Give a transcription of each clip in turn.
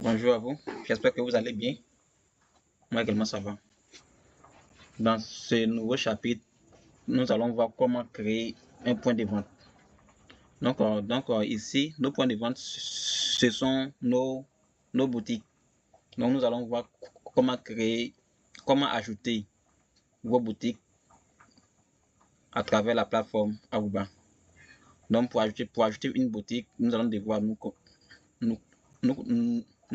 Bonjour à vous, j'espère que vous allez bien. Moi également ça va. Dans ce nouveau chapitre, nous allons voir comment créer un point de vente. Ici, nos points de vente, ce sont nos boutiques. Donc nous allons voir comment ajouter vos boutiques à travers la plateforme Aruba. Donc pour ajouter une boutique, nous allons devoir nous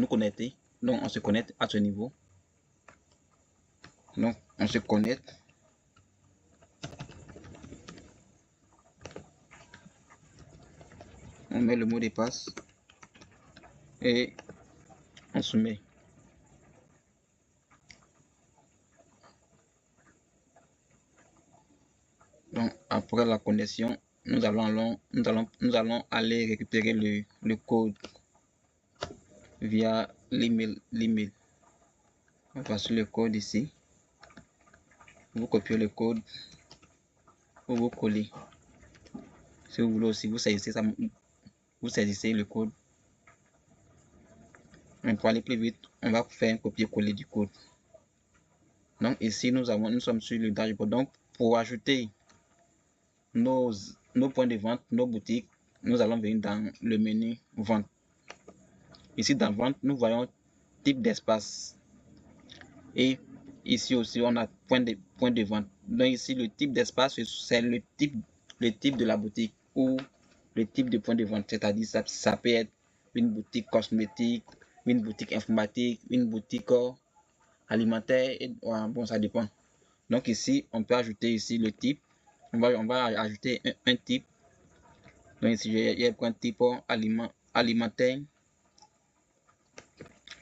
connecter. Donc on se connecte à ce niveau. Donc on se connecte. On met le mot de passe et on soumet. Donc après la connexion, nous allons aller récupérer le code via l'email. Voici le code ici. Vous copiez le code ou vous collez. Si vous voulez aussi, vous saisissez le code. Mais pour aller plus vite, on va faire un copier-coller du code. Donc ici, nous sommes sur le dashboard. Donc pour ajouter nos points de vente, nos boutiques, nous allons venir dans le menu vente. Ici dans vente, nous voyons type d'espace. Et ici aussi, on a point de vente. Donc ici, le type d'espace, c'est le type de la boutique ou le type de point de vente. C'est-à-dire, ça peut être une boutique cosmétique, une boutique informatique, une boutique alimentaire. Bon, ça dépend. Donc ici, on peut ajouter ici le type. On va ajouter un type. Donc ici, il y a un type alimentaire.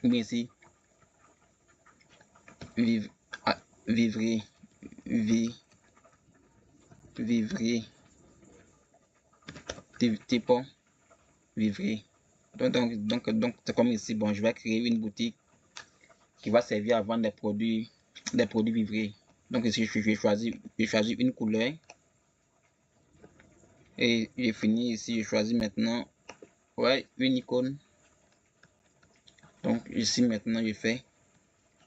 Ou bien ici, vivrier, type vivrier. Donc c'est comme ici, bon, je vais créer une boutique qui va servir à vendre des produits vivriers. Donc ici, je vais choisir une couleur. Et j'ai fini ici, je choisis maintenant, ouais, une icône. Donc ici maintenant,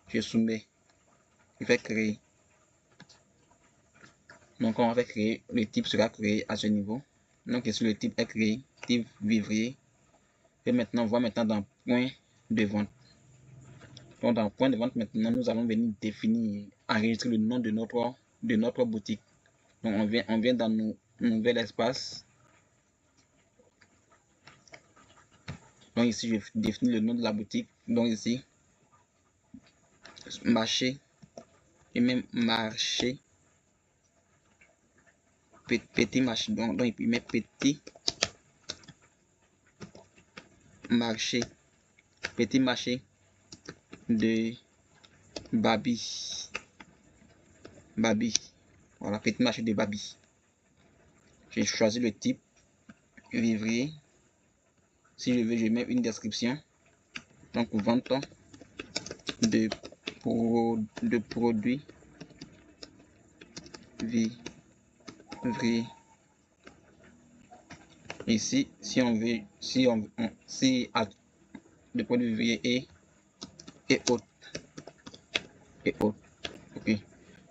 je soumets, je fais créer. Donc on va créer, le type sera créé à ce niveau. Donc ici, le type est créé, type vivrier. Et maintenant, on va maintenant dans point de vente. Donc dans point de vente, maintenant, nous allons venir définir, enregistrer le nom de notre boutique. Donc on vient dans nos nouvel espace. Donc ici, je définis le nom de la boutique. Donc ici, marché, et même marché, petit marché. Donc il met petit marché de Babi. Voilà, petit marché de Babi. J'ai choisi le type vivrier. Si je veux, je mets une description. Donc vente de produits vivriers. Ici, si on veut, si le produit vivrier et autres. Ok.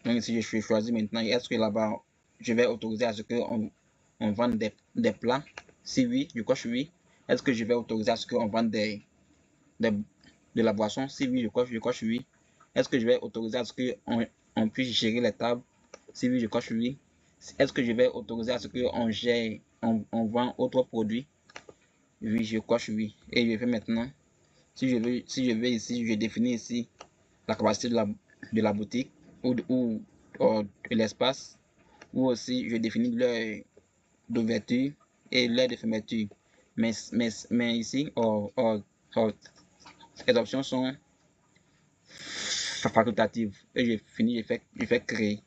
Donc ici, je choisis maintenant. Est-ce que là-bas, je vais autoriser à ce qu'on vende des plats? Si oui, je coche oui. Est-ce que je vais autoriser à ce qu'on vende de la boisson? Si oui, je coche oui. Est-ce que je vais autoriser à ce qu'on puisse gérer les tables? Si oui, je coche oui. Est-ce que je vais autoriser à ce qu'on vend autres produits? Oui, je coche oui. Et je fais maintenant. Si je veux ici, je définis ici la capacité de la boutique ou de l'espace, ou aussi je définis l'heure d'ouverture et l'heure de fermeture. Mais ici, les options sont facultatives. Et j'ai fini, je fais créer.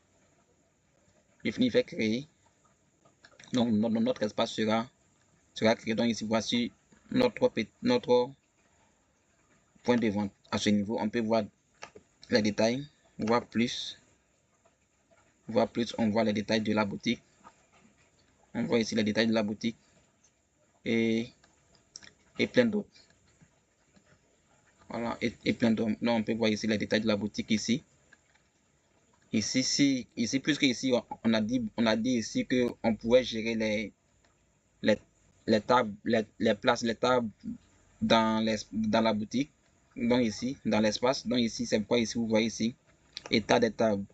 J'ai fini, je fais créer. Donc notre espace sera créé. Donc ici, voici notre point de vente. À ce niveau, on peut voir les détails, voir plus, on voit les détails de la boutique. On voit ici les détails de la boutique et plein d'autres. Voilà, et plein d'autres. Là, on peut voir ici les détails de la boutique ici. Ici, puisque ici, on a dit ici que on pouvait gérer les tables, les places, les tables dans la boutique. Donc ici, dans l'espace. Donc ici, c'est pourquoi ici, vous voyez ici, état des tables.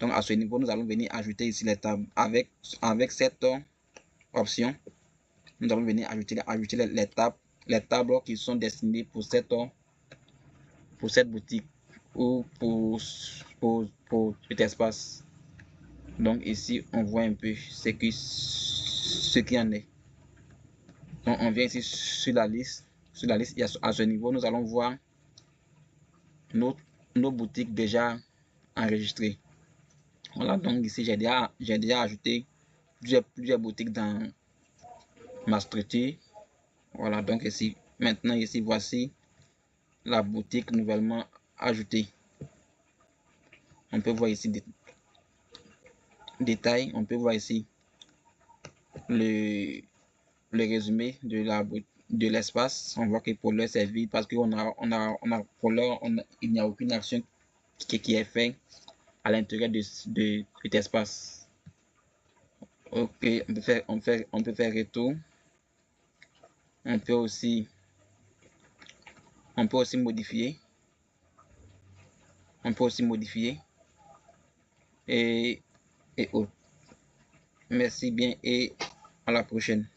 Donc à ce niveau, nous allons venir ajouter ici les tables. Avec cette option, nous allons venir ajouter les tables qui sont destinées pour cette boutique ou pour cet espace. Donc ici, on voit un peu ce qui en est. Donc on vient ici sur la liste. Et à ce niveau, nous allons voir nos boutiques déjà enregistrées. Voilà, donc ici, j'ai déjà ajouté plusieurs boutiques dans ma structure. Voilà, donc ici, maintenant ici, voici la boutique nouvellement ajoutée. On peut voir ici des détails, on peut voir ici le résumé de l'espace. On voit que pour l'heure c'est vide parce qu'on pour l'heure il n'y a aucune action qui est faite à l'intérieur de cet espace. Ok, on peut faire retour. On peut aussi modifier. Et autres. Merci bien et à la prochaine.